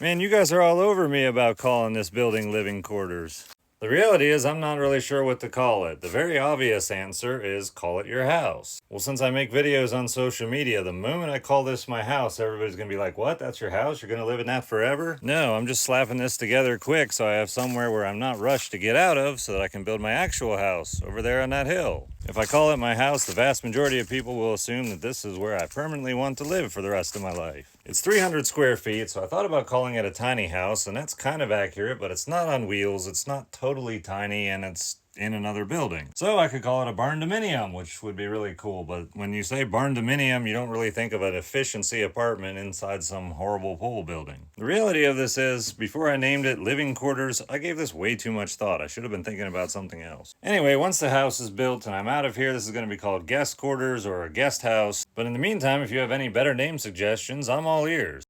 Man, you guys are all over me about calling this building living quarters. The reality is, I'm not really sure what to call it. The very obvious answer is call it your house. Well, since I make videos on social media, the moment I call this my house, everybody's gonna be like, what? That's your house? You're gonna live in that forever? No, I'm just slapping this together quick so I have somewhere where I'm not rushed to get out of so that I can build my actual house over there on that hill. If I call it my house, the vast majority of people will assume that this is where I permanently want to live for the rest of my life. It's 300 square feet, so I thought about calling it a tiny house, and that's kind of accurate, but it's not on wheels, it's not totally tiny, and it's in another building. So I could call it a barn dominium, which would be really cool, but when you say barn dominium, you don't really think of an efficiency apartment inside some horrible pole building. The reality of this is, before I named it living quarters, I gave this way too much thought. I should have been thinking about something else. Anyway, once the house is built and I'm out of here, this is going to be called guest quarters or a guest house. But in the meantime, if you have any better name suggestions, I'm all ears.